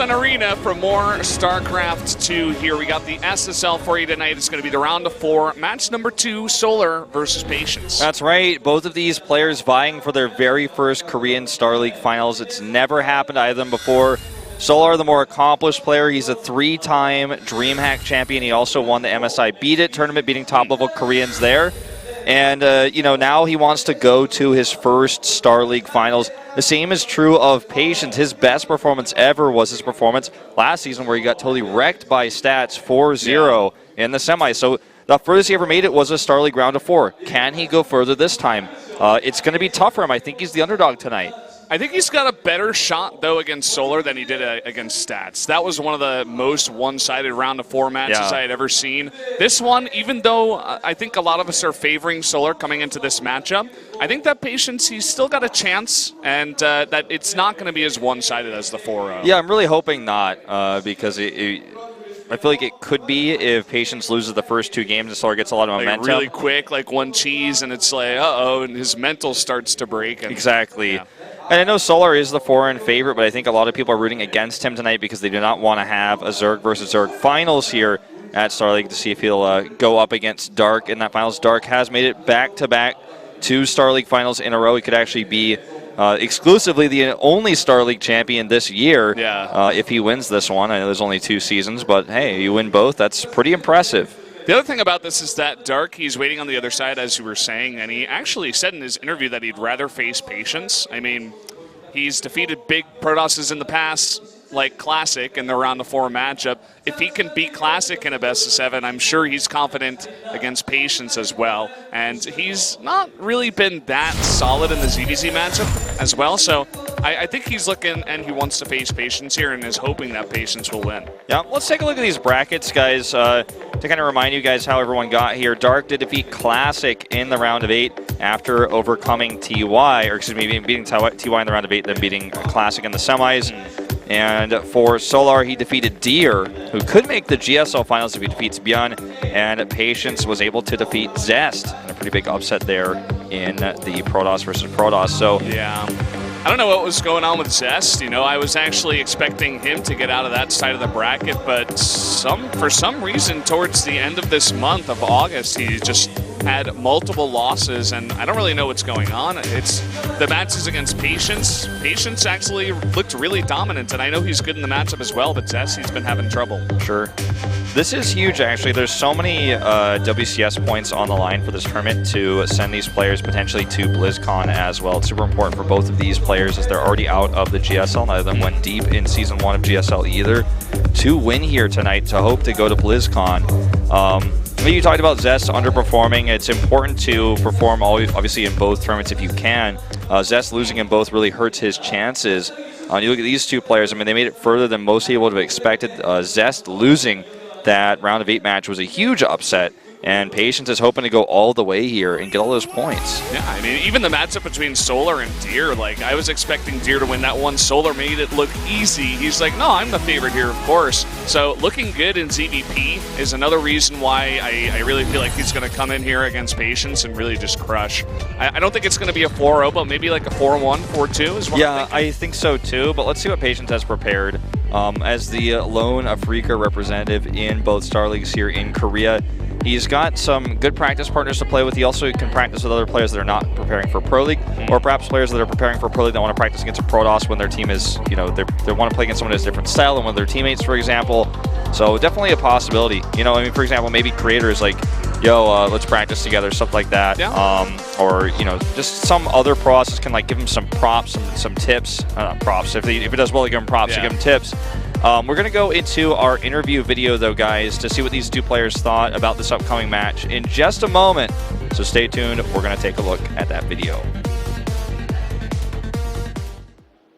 G1 Arena for more StarCraft 2 here. We got the SSL for you tonight. It's going to be the round of 4, match number 2, Solar versus Patience. That's right. Both of these players vying for their very first Korean Star League finals. It's never happened to either of them before. Solar, the more accomplished player. He's a 3-time DreamHack champion. He also won the MSI Beat It tournament, beating top-level Koreans there. And, now he wants to go to his first Star League finals. The same is true of Patience. His best performance ever was his performance last season where he got totally wrecked by stats 4-0 in the semis. So the furthest he ever made it was a Star League round of 4. Can he go further this time? It's going to be tough for him. I think he's the underdog tonight. I think he's got a better shot, though, against Solar than he did against Stats. That was one of the most one-sided round of 4 matches I had ever seen. This one, even though I think a lot of us are favoring Solar coming into this matchup, I think that Patience, he's still got a chance, and that it's not going to be as one-sided as the 4-0. Yeah, I'm really hoping not, because I feel like it could be if Patience loses the first 2 games and Solar gets a lot of momentum. Really quick, like one cheese, and it's like, uh-oh, and his mental starts to break. And, exactly. Yeah. And I know Solar is the foreign favorite, but I think a lot of people are rooting against him tonight because they do not want to have a Zerg versus Zerg finals here at Star League to see if he'll go up against Dark in that finals. Dark has made it back-to-back 2 Star League finals in a row. He could actually be exclusively the only Star League champion this year if he wins this one. I know there's only 2 seasons, but hey, you win both. That's pretty impressive. The other thing about this is that Dark, he's waiting on the other side, as you were saying, and he actually said in his interview that he'd rather face Patience. I mean, he's defeated big Protosses in the past, like Classic, in the round of 4 matchup. If he can beat Classic in a best of 7, I'm sure he's confident against Patience as well. And he's not really been that solid in the ZVZ matchup as well, so I think he's looking and he wants to face Patience here and is hoping that Patience will win. Yeah, let's take a look at these brackets, guys, to kind of remind you guys how everyone got here. Dark did defeat Classic in the round of 8 after overcoming TY, or excuse me, beating TY in the round of 8, then beating Classic in the semis. And for Solar, he defeated Deer, who could make the GSL finals if he defeats Bjorn, and Patience was able to defeat Zest in a pretty big upset there in the Protoss versus Protoss. So yeah, I don't know what was going on with Zest. I was actually expecting him to get out of that side of the bracket, but for some reason towards the end of this month of August, he just had multiple losses, and I don't really know what's going on. It's the matches against Patience. Patience actually looked really dominant, and I know he's good in the matchup as well, but Zest, he's been having trouble. Sure. This is huge, actually. There's so many WCS points on the line for this tournament to send these players potentially to BlizzCon as well. It's super important for both of these players as they're already out of the GSL. Neither of them went deep in Season 1 of GSL either. To win here tonight to hope to go to BlizzCon. You talked about Zest underperforming. It's important to perform obviously in both tournaments if you can. Zest losing in both really hurts his chances. You look at these 2 players, I mean, they made it further than most people would have expected. Zest losing that round of 8 match was a huge upset, and Patience is hoping to go all the way here and get all those points. Yeah, I mean, even the matchup between Solar and Deer, like, I was expecting Deer to win that one. Solar made it look easy. He's like, no, I'm the favorite here, of course. So looking good in ZVP is another reason why I really feel like he's going to come in here against Patience and really just crush. I don't think it's going to be a 4-0, but maybe like a 4-1, 4-2 is what I'm thinking. I think so too, but let's see what Patience has prepared. As the lone Afrika representative in both Star Leagues here in Korea, he's got some good practice partners to play with. He also can practice with other players that are not preparing for Pro League, or perhaps players that are preparing for Pro League that want to practice against a Protoss when their team is, they want to play against someone who has a different style than one of their teammates, for example. So definitely a possibility. For example, maybe creators like, let's practice together, stuff like that. Yeah. Or, just some other process can give him some props, some tips. Not props. If it does well, give him props. Yeah. Give him tips. We're going to go into our interview video, though, guys, to see what these 2 players thought about this upcoming match in just a moment. So stay tuned. We're going to take a look at that video.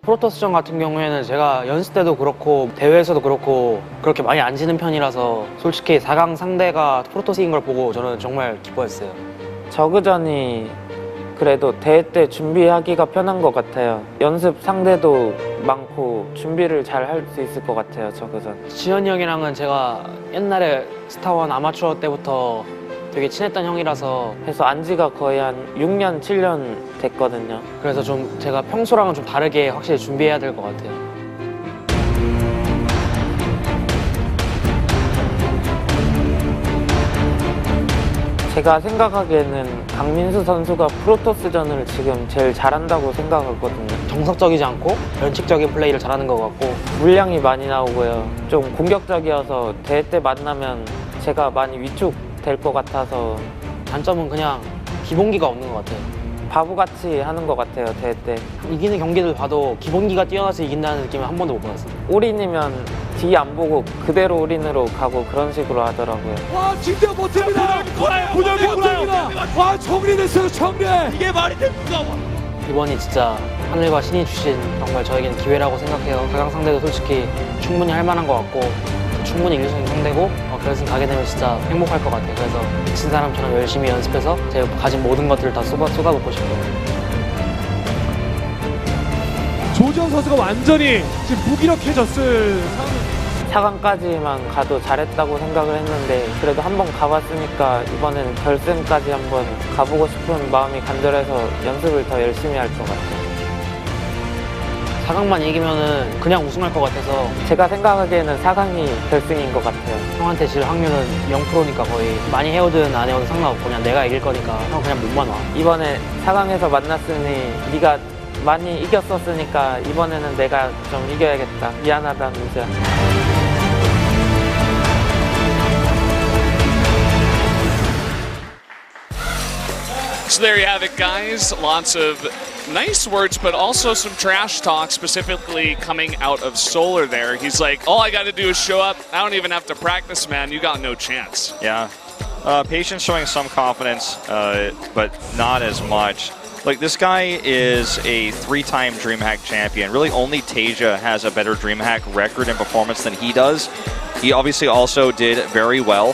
프로토스전 같은 경우에는 제가 연습 때도 그렇고 대회에서도 그렇고 그렇게 많이 안 지는 편이라서 솔직히 4강 상대가 프로토스인 걸 보고 저는 정말 기뻐했어요. 저그전이 그래도 대회 때 준비하기가 편한 것 같아요. 연습 상대도 많고 준비를 잘 할 수 있을 것 같아요, 저그전. 지현이 형이랑은 제가 옛날에 스타원 아마추어 때부터 되게 친했던 형이라서 그래서 안지가 거의 한 6년, 7년 됐거든요. 그래서 좀 제가 평소랑은 좀 다르게 확실히 준비해야 될 것 같아요. 제가 생각하기에는 강민수 선수가 프로토스전을 지금 제일 잘한다고 생각하거든요. 정석적이지 않고 변칙적인 플레이를 잘하는 것 같고 물량이 많이 나오고요. 좀 공격적이어서 대회 때 만나면 제가 많이 위축될 것 같아서 단점은 그냥 기본기가 없는 것 같아요. 바보같이 하는 것 같아요, 대회 때. 이기는 경기들 봐도 기본기가 뛰어나서 이긴다는 느낌은 한 번도 못 받았어요. 올인이면 뒤 안 보고 그대로 올인으로 가고 그런 식으로 하더라고요. 와 진짜 못합니다. 분열기 못합니다. 와 정리됐어요 정리. 이게 말이 됩니까? 이번이 진짜 하늘과 신이 주신 정말 저에게는 기회라고 생각해요. 가강 상대도 솔직히 충분히 할 만한 것 같고 충분히 이길 수 있는 상대고 결승 가게 되면 진짜 행복할 것 같아요. 그래서 미친 사람처럼 열심히 연습해서 제가 가진 모든 것들을 다 쏟아붓고 싶어요. 조지현 선수가 완전히 지금 무기력해졌을 상황. 4강까지만 가도 잘했다고 생각을 했는데 그래도 한 번 가봤으니까 이번에는 결승까지 한번 가보고 싶은 마음이 간절해서 연습을 더 열심히 할 것 같아요. 4강만 이기면은 그냥 우승할 것 같아서 제가 생각하기에는 4강이 결승인 것 같아요. 형한테 질 확률은 0%니까 거의 많이 해오든 안 해오든 상관없고 그냥 내가 이길 거니까 형 그냥 몸만 와. 이번에 4강에서 만났으니 네가 많이 이겼었으니까 이번에는 내가 좀 이겨야겠다. 미안하다 민수야. So there you have it, guys. Lots of nice words, but also some trash talk, specifically coming out of Solar there. He's like, all I got to do is show up. I don't even have to practice, man. You got no chance. Yeah. Patience showing some confidence, but not as much. Like, this guy is a 3-time DreamHack champion. Really, only Tasia has a better DreamHack record and performance than he does. He obviously also did very well,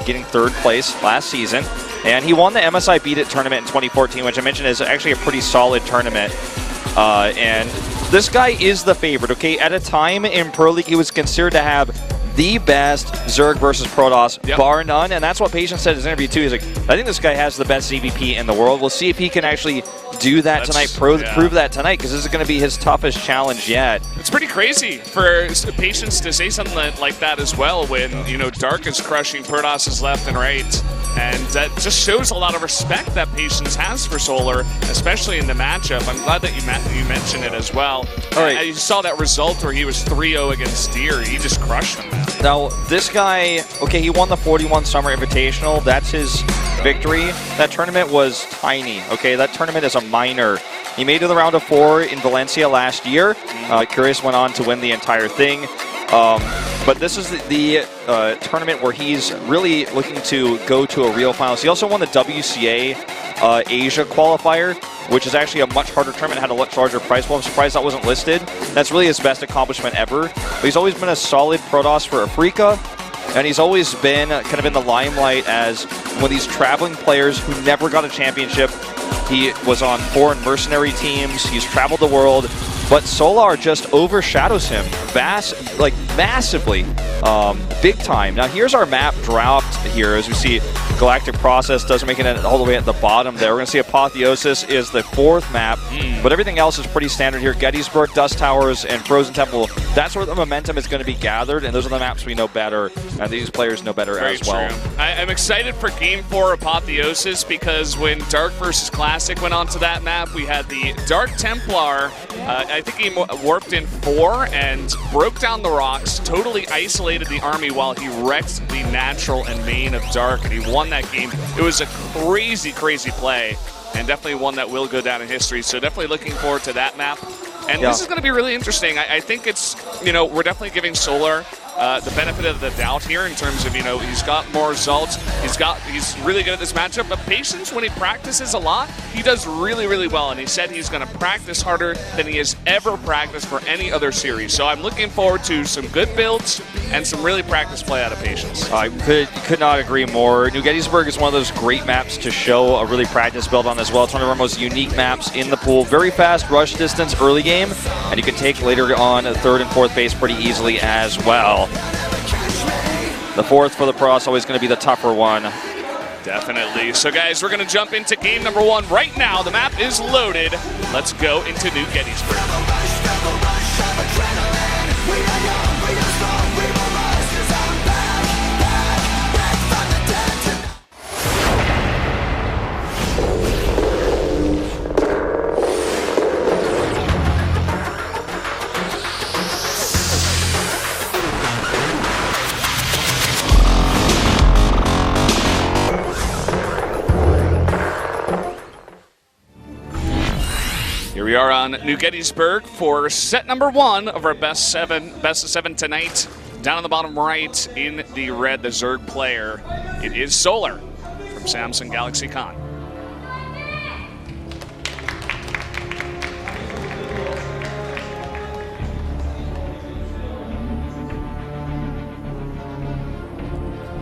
getting 3rd place last season. And he won the MSI Beat It tournament in 2014, which I mentioned is actually a pretty solid tournament. And this guy is the favorite, okay? At a time in Pro League, he was considered to have the best Zerg versus Protoss, bar none. And that's what Patience said in his interview, too. He's like, I think this guy has the best ZVP in the world. We'll see if he can actually do that tonight, prove that tonight, because this is going to be his toughest challenge yet. It's pretty crazy for Patience to say something like that as well when, you know, Dark is crushing Protosses left and right. And that just shows a lot of respect that Patience has for Solar, especially in the matchup. I'm glad that you mentioned it as well. All right. You saw that result where he was 3-0 against Deer. He just crushed him. Now, this guy, okay, he won the 41 Summer Invitational. That's his victory. That tournament was tiny, okay? That tournament is a minor. He made it to the round of 4 in Valencia last year. Curious went on to win the entire thing. But this is the tournament where he's really looking to go to a real finals. He also won the WCA Asia qualifier, which is actually a much harder tournament, had a much larger prize pool. I'm surprised that wasn't listed. That's really his best accomplishment ever. But he's always been a solid Protoss for Africa, and he's always been kind of in the limelight as one of these traveling players who never got a championship. He was on foreign mercenary teams. He's traveled the world. But Solar just overshadows him massively, big time. Now here's our map dropped here as we see Galactic Process doesn't make it all the way at the bottom there. We're going to see Apotheosis is the 4th map, but everything else is pretty standard here. Gettysburg, Dust Towers, and Frozen Temple. That's where the momentum is going to be gathered, and those are the maps we know better, and these players know better as well. I'm excited for Game 4 Apotheosis because when Dark versus Classic went onto that map, we had the Dark Templar. I think he warped in 4 and broke down the rocks, totally isolated the army while he wrecked the natural and main of Dark, and he won that game. It was a crazy, crazy play, and definitely one that will go down in history. So definitely looking forward to that map. And this is going to be really interesting. I think it's, you know, we're definitely giving Solar the benefit of the doubt here in terms of, you know, he's got more results. He's really good at this matchup. But Patience, when he practices a lot, he does really, really well. And he said he's going to practice harder than he has ever practiced for any other series. So I'm looking forward to some good builds and some really practice play out of Patience. I could not agree more. New Gettysburg is one of those great maps to show a really practice build on as well. It's one of our most unique maps in the pool. Very fast rush distance early game, and you can take later on 3rd and 4th base pretty easily as well. The 4th for the Protoss always going to be the tougher one. Definitely. So guys, we're going to jump into game number 1 right now. The map is loaded. Let's go into New Gettysburg. We are on New Gettysburg for set number 1 of our best of 7 tonight. Down on the bottom right in the red, the Zerg player. It is Solar from Samsung Galaxy Con.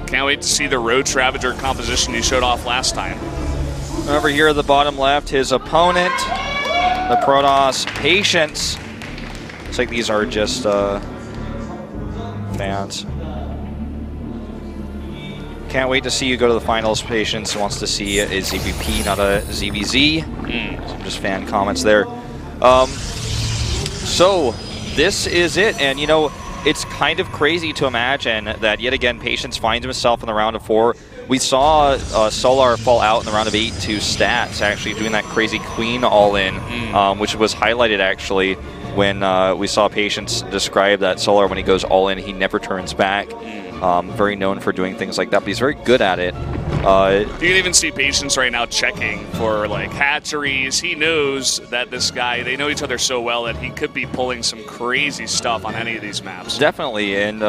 Can't wait to see the Road Ravager composition he showed off last time. Over here at the bottom left, his opponent, the Protoss Patience. Looks like these are just fans. Can't wait to see you go to the finals. Patience wants to see a ZVP, not a ZVZ. Some just fan comments there. So this is it, and you know, it's kind of crazy to imagine that yet again Patience finds himself in the round of 4. We saw Solar fall out in the round of 8 to stats, actually doing that crazy queen all-in, which was highlighted actually when we saw Patience describe that Solar, when he goes all-in, he never turns back. Very known for doing things like that, but he's very good at it. You can even see Patience right now checking for like hatcheries. He knows that this guy, they know each other so well that he could be pulling some crazy stuff on any of these maps. Definitely, and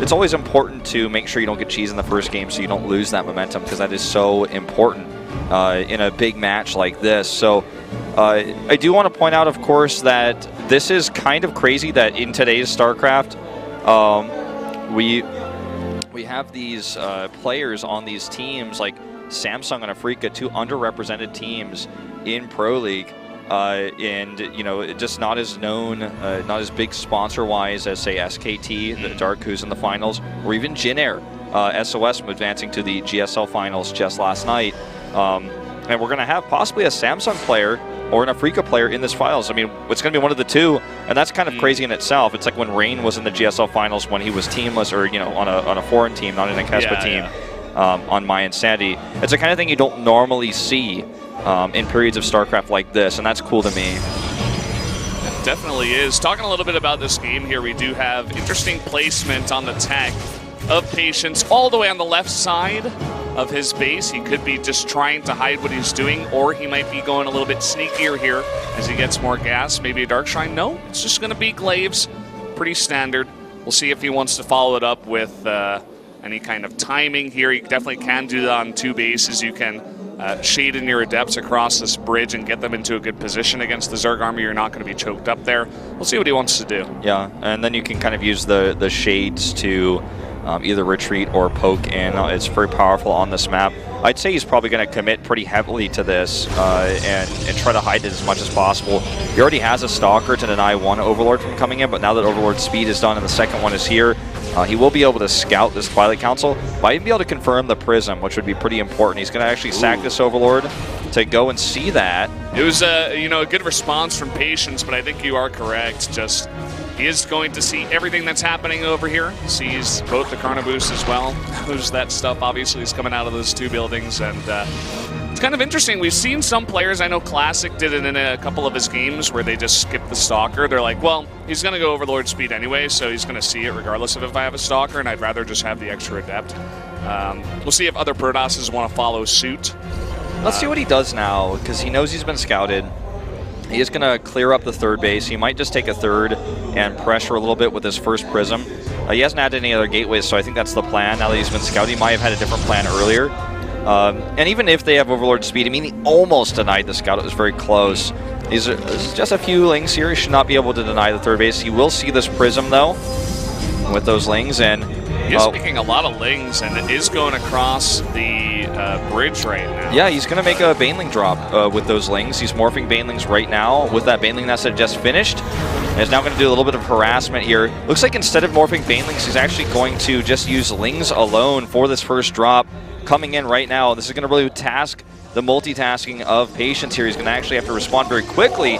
it's always important to make sure you don't get cheese in the first game so you don't lose that momentum, because that is so important in a big match like this. So I do want to point out, of course, that this is kind of crazy that in today's StarCraft, we have these players on these teams like Samsung and Afrika, 2 underrepresented teams in Pro League, and you know, just not as known, not as big sponsor-wise as say SKT, the Dark, who's in the finals, or even Jin Air, SOS advancing to the GSL finals just last night. And we're going to have possibly a Samsung player or an Afrika player in this finals. I mean, it's going to be one of the two, and that's kind of crazy in itself. It's like when Rain was in the GSL finals when he was teamless, or you know, on a foreign team, not in a Kespa team, on My Insanity. It's the kind of thing you don't normally see in periods of StarCraft like this, and that's cool to me. It definitely is. Talking a little bit about this game here, we do have interesting placement on the tech of Patience all the way on the left side of his base. He could be just trying to hide what he's doing, or he might be going a little bit sneakier here as he gets more gas. Maybe a Dark Shrine. No, it's just going to be Glaives. Pretty standard. We'll see if he wants to follow it up with any kind of timing here. He definitely can do that on 2 bases. You can shade in your Adepts across this bridge and get them into a good position against the Zerg army. You're not going to be choked up there. We'll see what he wants to do. Yeah, and then you can kind of use the shades to either retreat or poke in. It's very powerful on this map. I'd say he's probably going to commit pretty heavily to this and try to hide it as much as possible. He already has a Stalker to deny 1 Overlord from coming in, but now that Overlord's speed is done and the second one is here, he will be able to scout this Twilight Council, might even be able to confirm the Prism, which would be pretty important. He's going to actually sack this Overlord to go and see that. It was a good response from Patience, but I think you are correct. Just he is going to see everything that's happening over here. Sees both the Chrono Boost as well. Knows that stuff obviously is coming out of those 2 buildings, and it's kind of interesting. We've seen some players, I know Classic did it in a couple of his games where they just skip the Stalker. They're like, well, he's going to go Overlord speed anyway, so he's going to see it regardless of if I have a Stalker, and I'd rather just have the extra Adept. We'll see if other Protosses want to follow suit. Let's see what he does now, because he knows he's been scouted. He is going to clear up the 3rd base. He might just take a 3rd and pressure a little bit with his first Prism. He hasn't added any other gateways, so I think that's the plan. Now that he's been scouted, he might have had a different plan earlier. And even if they have Overlord speed, I mean, he almost denied the scout. It was very close. These are just a few lings here. He should not be able to deny the 3rd base. He will see this Prism, though, with those lings, and he's picking a lot of lings, and it is going across the bridge right now. Yeah, he's going to make a Baneling drop with those lings. He's morphing Banelings right now with that Baneling nest that just finished. And is now going to do a little bit of harassment here. Looks like instead of morphing Banelings, he's actually going to just use lings alone for this first drop coming in right now. This is going to really task the multitasking of Patience here. He's going to actually have to respond very quickly.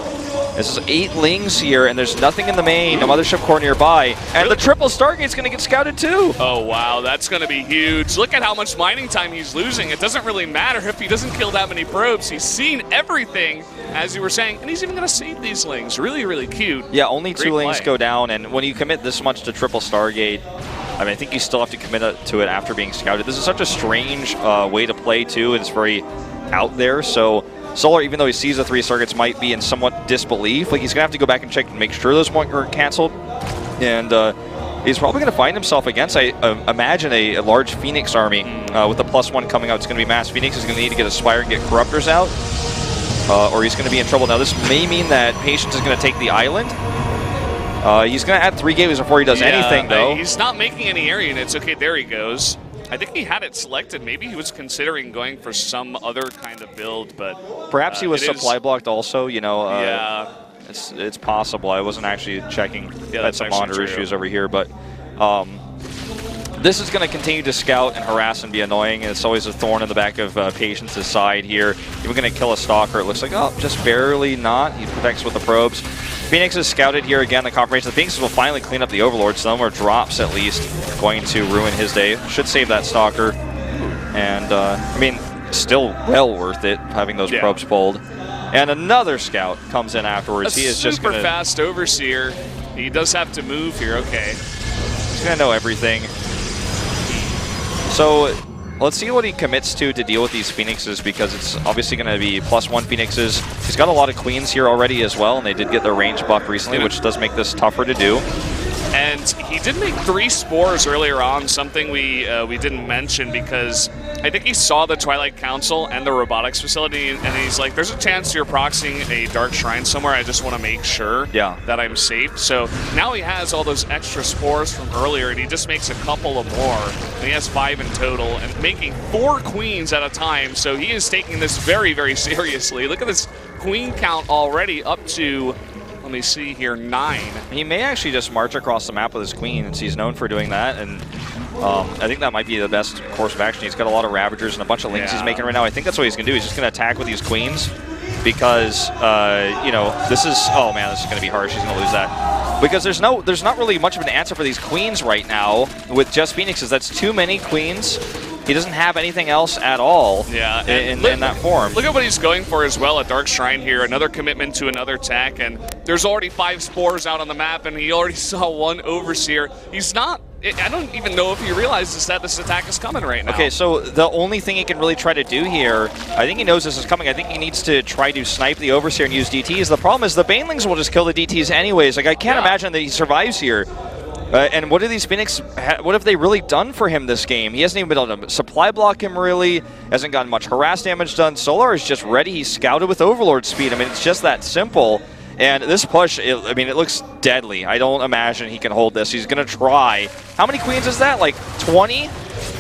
This is 8 lings here, and there's nothing in the main, no Mothership core nearby. And really? The triple Stargate's going to get scouted too. Oh, wow, that's going to be huge. Look at how much mining time he's losing. It doesn't really matter if he doesn't kill that many probes. He's seen everything, as you were saying, and he's even going to save these lings. Really, really cute. Yeah, only Great 2 lings play. go down, and when you commit this much to triple Stargate, I mean, I think you still have to commit to it after being scouted. This is such a strange way to play, too, and it's very out there, so Solar, even though he sees the 3 circuits, might be in somewhat disbelief. Like, he's going to have to go back and check and make sure those weren't canceled. And he's probably going to find himself against, I imagine, a large Phoenix army with the +1 coming out. It's going to be Mass Phoenix. He's going to need to get Aspire and get Corruptors out, or he's going to be in trouble. Now, this may mean that Patience is going to take the island. He's going to add 3 gateways before he does anything, though. He's not making any area units. Okay, there he goes. I think he had it selected. Maybe he was considering going for some other kind of build, but perhaps he was supply blocked also. You know, yeah, it's possible. I wasn't actually checking. Had some monitor issues over here, but this is going to continue to scout and harass and be annoying. It's always a thorn in the back of Patience's side here. Even going to kill a Stalker. It looks like, oh, just barely not. He protects with the probes. Phoenix is scouted here again. The confirmation. The Phoenixes will finally clean up the Overlords. No more drops, at least, going to ruin his day. Should save that Stalker. And, I mean, still well worth it, having those probes pulled. And another scout comes in afterwards. He is just super fast Overseer. He does have to move here. Okay. He's going to know everything. So let's see what he commits to deal with these Phoenixes, because it's obviously going to be +1 Phoenixes. He's got a lot of Queens here already as well, and they did get their range buff recently, which does make this tougher to do. And he did make 3 spores earlier on, something we didn't mention, because I think he saw the Twilight Council and the robotics facility, and he's like, there's a chance you're proxying a Dark Shrine somewhere. I just want to make sure that I'm safe. So now he has all those extra spores from earlier, and he just makes a couple of more. And he has 5 in total, and making 4 queens at a time. So he is taking this very, very seriously. Look at this queen count already up to, let me see here, 9. He may actually just march across the map with his queen, and he's known for doing that. And I think that might be the best course of action. He's got a lot of Ravagers and a bunch of Lings he's making right now. I think that's what he's going to do. He's just going to attack with these queens because, you know, this is, oh man, this is going to be harsh. He's going to lose that. Because there's not really much of an answer for these queens right now with just Phoenixes. That's too many queens. He doesn't have anything else at all in that form. Look at what he's going for as well at Dark Shrine here. Another commitment to another tech, and there's already 5 spores out on the map, and he already saw 1 Overseer. He's not, I don't even know if he realizes that this attack is coming right now. Okay, so the only thing he can really try to do here, I think he knows this is coming. I think he needs to try to snipe the Overseer and use DTs. The problem is the Banelings will just kill the DTs anyways. Like, I can't imagine that he survives here. And what do these Phoenix, what have they really done for him this game? He hasn't even been able to supply block him really, hasn't gotten much harass damage done. Solar is just ready. He's scouted with Overlord speed. I mean, it's just that simple. And this push, I mean, it looks deadly. I don't imagine he can hold this. He's going to try. How many queens is that? Like 20?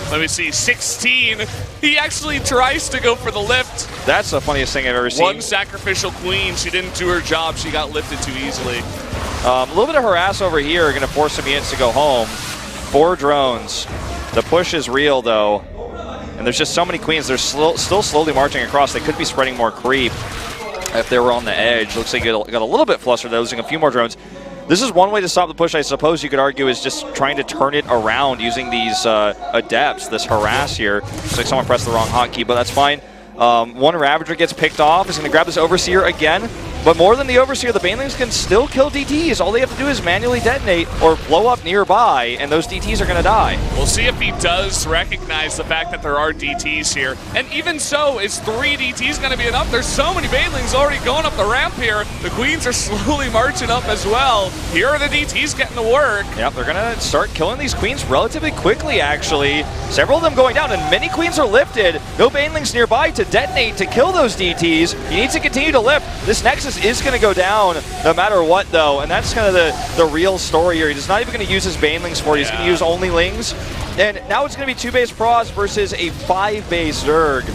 Let me see, 16. He actually tries to go for the lift. That's the funniest thing I've ever seen. 1 sacrificial queen. She didn't do her job. She got lifted too easily. A little bit of harass over here, going to force some units to go home. 4 drones. The push is real, though. And there's just so many queens. They're still slowly marching across. They could be spreading more creep if they were on the edge. Looks like it got a little bit flustered, losing a few more drones. This is one way to stop the push, I suppose you could argue, is just trying to turn it around using these adepts, this harass here. Looks like someone pressed the wrong hotkey, but that's fine. 1 Ravager gets picked off. He's going to grab this Overseer again. But more than the Overseer, the Banelings can still kill DTs. All they have to do is manually detonate or blow up nearby, and those DTs are going to die. We'll see if he does recognize the fact that there are DTs here. And even so, is 3 DTs going to be enough? There's so many Banelings already going up the ramp here. The Queens are slowly marching up as well. Here are the DTs getting to work. Yep, they're going to start killing these Queens relatively quickly, actually. Several of them going down, and many Queens are lifted. No Banelings nearby to detonate to kill those DTs. He needs to continue to lift. This Nexus is going to go down no matter what, though, and that's kind of the real story here. He's not even going to use his Banelings for it. He's going to use only Lings. And now it's going to be 2 base Pros versus a 5 base Zerg.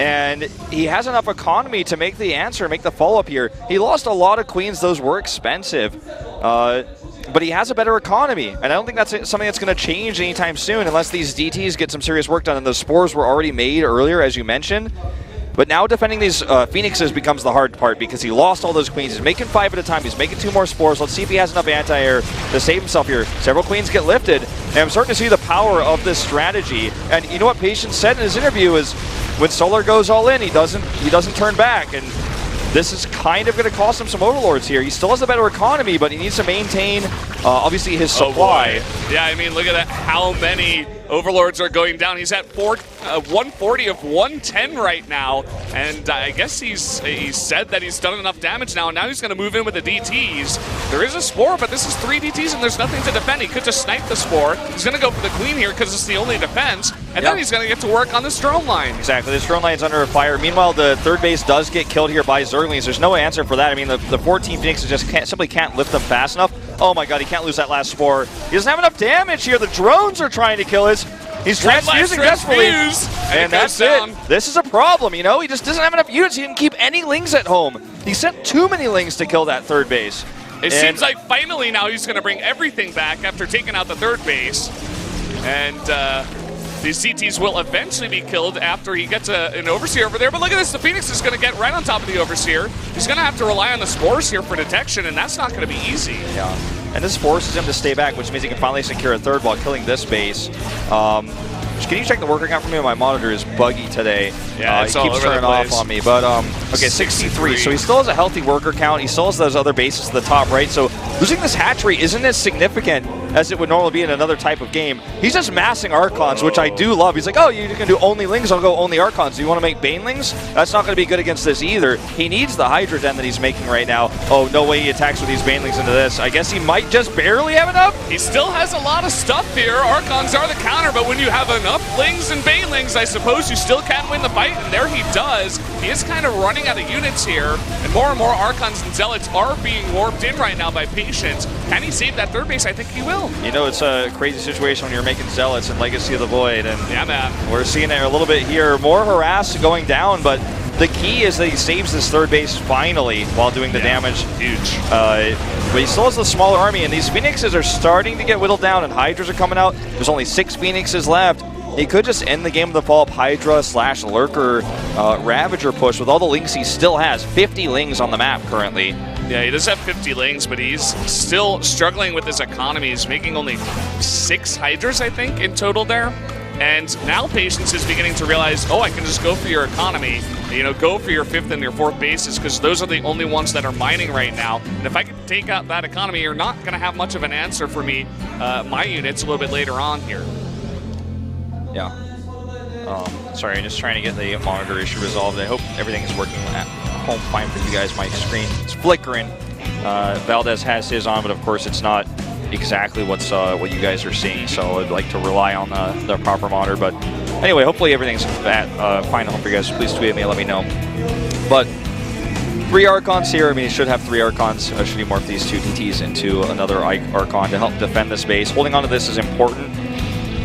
And he has enough economy to make the answer, make the follow-up here. He lost a lot of Queens. Those were expensive. But he has a better economy, and I don't think that's something that's going to change anytime soon unless these DTs get some serious work done. And those spores were already made earlier, as you mentioned. But now defending these Phoenixes becomes the hard part because he lost all those Queens. He's making 5 at a time. He's making 2 more spores. Let's see if he has enough anti-air to save himself here. Several Queens get lifted, and I'm starting to see the power of this strategy. And you know what Patience said in his interview is when Solar goes all in, he doesn't turn back. And this is kind of going to cost him some Overlords here. He still has a better economy, but he needs to maintain, obviously, his supply. Yeah, I mean, look at that. How many Overlords are going down. He's at 140 of 110 right now, and I guess he's said that he's done enough damage now, and now he's going to move in with the DTs. There is a Spore, but this is 3 DTs, and there's nothing to defend. He could just snipe the Spore. He's going to go for the Queen here because it's the only defense, and then he's going to get to work on this drone line. Exactly. This drone line's under fire. Meanwhile, the third base does get killed here by Zerglings. There's no answer for that. I mean, the 14 Phoenixes just simply can't lift them fast enough. Oh my god, he can't lose that last Spore. He doesn't have enough damage here. The drones are trying to kill us. He's transfusing desperately, and that's it. This is a problem, you know? He just doesn't have enough units. He didn't keep any Lings at home. He sent too many Lings to kill that third base. It seems like finally now he's going to bring everything back after taking out the third base. And these CTs will eventually be killed after he gets an Overseer over there. But look at this, the Phoenix is going to get right on top of the Overseer. He's going to have to rely on the Spores here for detection, and that's not going to be easy. Yeah. And this forces him to stay back, which means he can finally secure a third while killing this base. Can you check the worker count for me? My monitor is buggy today. Yeah, it keeps turning off on me. But okay, 63. So he still has a healthy worker count. He still has those other bases to the top right. So losing this hatchery isn't as significant as it would normally be in another type of game. He's just massing Archons, which I do love. He's like, oh, you can do only Lings, I'll go only Archons. Do you want to make Banelings? That's not going to be good against this either. He needs the Hydra Den that he's making right now. Oh, no way he attacks with these Banelings into this. I guess he might just barely have enough. He still has a lot of stuff here. Archons are the counter, but when you have enough Lings and Banelings, I suppose you still can win the fight, and there he does. He is kind of running out of units here, and more Archons and Zealots are being warped in right now by Patience. Can he save that third base? I think he will. You know, it's a crazy situation when you're making Zealots and Legacy of the Void, and yeah, man. We're seeing it a little bit here. More harass going down, but the key is that he saves this third base finally while doing the damage. Huge. But he still has a smaller army, and these Phoenixes are starting to get whittled down, and Hydras are coming out. There's only 6 Phoenixes left. He could just end the game with a follow-up Hydra / Lurker Ravager push with all the Lings he still has. 50 Lings on the map currently. Yeah, he does have 50 Lings, but he's still struggling with his economy. He's making only 6 Hydras, I think, in total there. And now Patience is beginning to realize, oh, I can just go for your economy. You know, go for your 5th and your 4th bases, because those are the only ones that are mining right now. And if I can take out that economy, you're not going to have much of an answer for me, my units, a little bit later on here. Yeah. Sorry, I'm just trying to get the monitor issue resolved. I hope everything is working at home fine for you guys. My screen is flickering. Valdez has his on, but of course it's not exactly what you guys are seeing, so I'd like to rely on the proper monitor. But anyway, hopefully everything's fine at home for you guys. Please tweet me and let me know. But 3 Archons here. I mean, he should have 3 Archons. Should he morph these 2 DTs into another Archon to help defend this base? Holding on to this is important.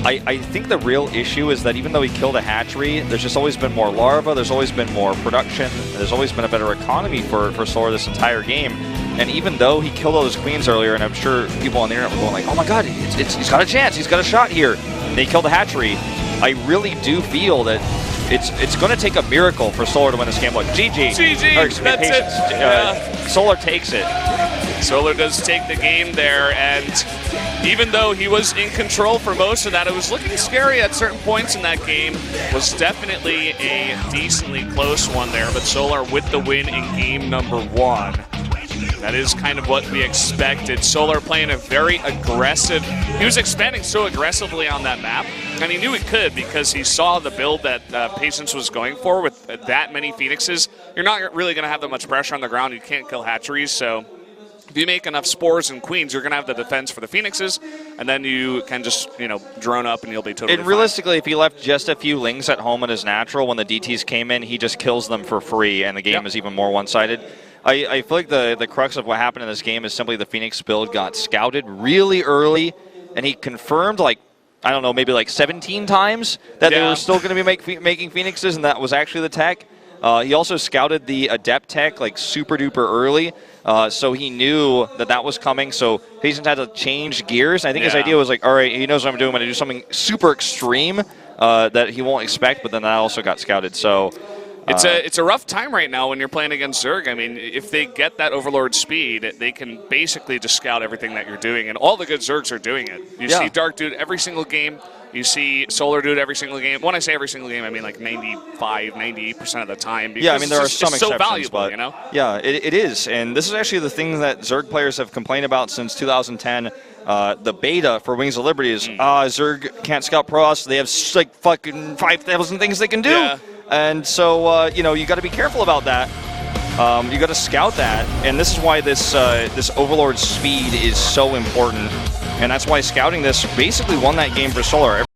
I think the real issue is that even though he killed a hatchery, there's just always been more larvae, there's always been more production, there's always been a better economy for Solar this entire game. And even though he killed all those queens earlier, and I'm sure people on the internet were going like, oh my god, he's got a chance, he's got a shot here. And he killed the hatchery. I really do feel that it's going to take a miracle for Solar to win this game. Look, GG. GG, that's it. Solar takes it. Solar does take the game there, and even though he was in control for most of that, it was looking scary at certain points in that game. Was definitely a decently close one there, but Solar with the win in game number 1. That is kind of what we expected. Solar playing a very aggressive, he was expanding so aggressively on that map, and he knew he could because he saw the build that Patience was going for with that many Phoenixes. You're not really going to have that much pressure on the ground. You can't kill hatcheries, so if you make enough Spores and Queens, you're going to have the defense for the Phoenixes, and then you can just, you know, drone up and you'll be totally fine. Realistically, if he left just a few Lings at home in his natural, when the DTs came in, he just kills them for free, and the game is even more one-sided. I feel like the crux of what happened in this game is simply the Phoenix build got scouted really early, and he confirmed, like, I don't know, maybe like 17 times that they were still going to be making Phoenixes, and that was actually the tech. He also scouted the Adept tech like super duper early, so he knew that was coming. So Patience had to change gears. I think his idea was like, all right, he knows what I'm doing. I'm going to do something super extreme that he won't expect, but then that also got scouted. So It's a rough time right now when you're playing against Zerg. I mean, if they get that Overlord speed, they can basically just scout everything that you're doing, and all the good Zergs are doing it. You see Dark Dude every single game. You see Solar Dude every single game. When I say every single game, I mean like 95, 98% of the time. Because I mean, there are some it's exceptions, so valuable, but you know? yeah, it is. And this is actually the thing that Zerg players have complained about since 2010. The beta for Wings of Liberty is, Zerg can't scout Protoss. They have like fucking 5,000 things they can do. Yeah. And so, you know, you got to be careful about that. You got to scout that. And this is why this Overlord speed is so important. And that's why scouting this basically won that game for Solar.